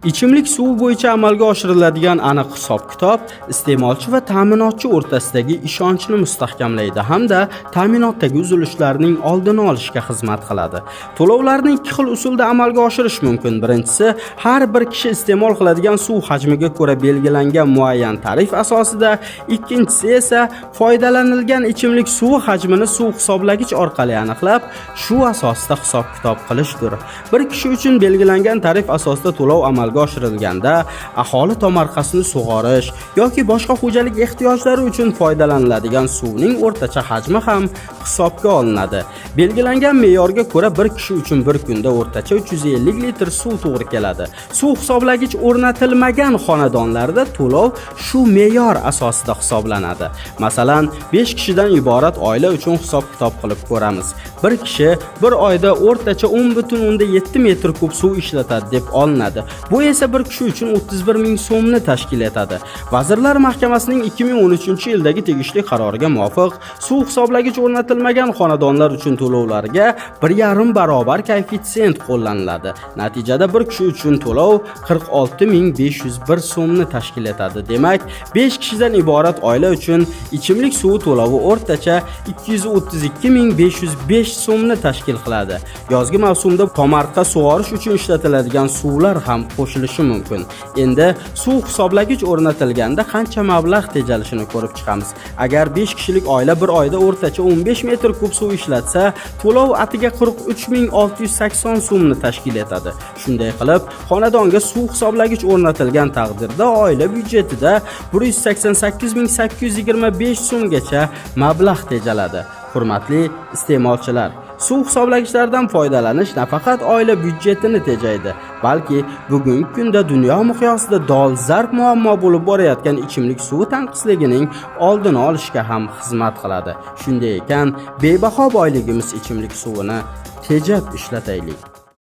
Ichimlik suvi bo'yicha amalga oshiriladigan aniq hisob-kitob iste'molchi va ta'minotchi o'rtasidagi ishonchni mustahkamlaydi hamda ta'minotdagi uzilishlarning oldini olishga xizmat qiladi. To'lovlarni ikki xil usulda amalga oshirish mumkin. Birinchisi, har bir kishi iste'mol qiladigan suv hajmiga ko'ra belgilangan muayyan tarif asosida, ikkinchisi esa foydalanilgan ichimlik suvi hajmini suv hisoblagich orqali aniqlab, shu asosida hisob-kitob qilishdir. Bir kishi uchun belgilangan tarif asosida to'lov amalga oshirilganda aholi tomorqasini sug'orish yoki boshqa xo'jalik ehtiyojlari uchun foydalaniladigan suvning o'rtacha hajmi ham hisobga olinadi. Belgilangan me'yorga ko'ra bir kishi uchun bir kunda o'rtacha 350 litr suv to'g'ri keladi. Suv hisoblagich o'rnatilmagan xonadonlarda to'lov shu me'yor asosida hisoblanadi. Masalan, 5 kishidan iborat oila uchun hisob-kitob qilib ko'ramiz. Bir kishi bir oyda o'rtacha 10,7 metr kub suv ishlatadi deb olinadi. Bu esa bir kishi uchun 31 ming so'mni tashkil etadi. Vazirlar Mahkamasining 2013-yildagi tegishli qaroriga muvofiq suv hisoblagich o'rnatilmagan xonadonlar uchun to'lovlarga 1,5 barobar koeffitsient qo'llaniladi. Natijada bir kishi uchun to'lov 46,501 so'mni tashkil etadi. Demak, 5 kishidan iborat oila uchun ichimlik suvi to'lovi o'rtacha 232,505 so'mni tashkil qiladi. Yozgi mavsumda tomorqa sug'orish uchun ishlatiladigan suvlar ham qo'shilishi mumkin. Endi suv hisoblagich o'rnatilganda qancha mablag' tejalishini ko'rib chiqamiz. Agar 5 kishilik oila bir oyda o'rtacha 15 metr kub suv ishlatsa, to'lov atiga 43680 so'mni tashkil etadi. Shunday qilib, xonadonga suv hisoblagich o'rnatilgan taqdirda oila byudjetida 188825 so'mgacha mablag' tejaladi. Hurmatli iste'molchilar, suv hisoblagichlardan foydalanish nafaqat oila byudjetini tejaydi, balki bugungi kunda dunyo miqyosida dolzarb muammo bo'lib borayotgan ichimlik suvi tanqisligining oldini olishga ham xizmat qiladi. Shunday ekan, bebaho boyligimiz ichimlik suvini tejab ishlataylik.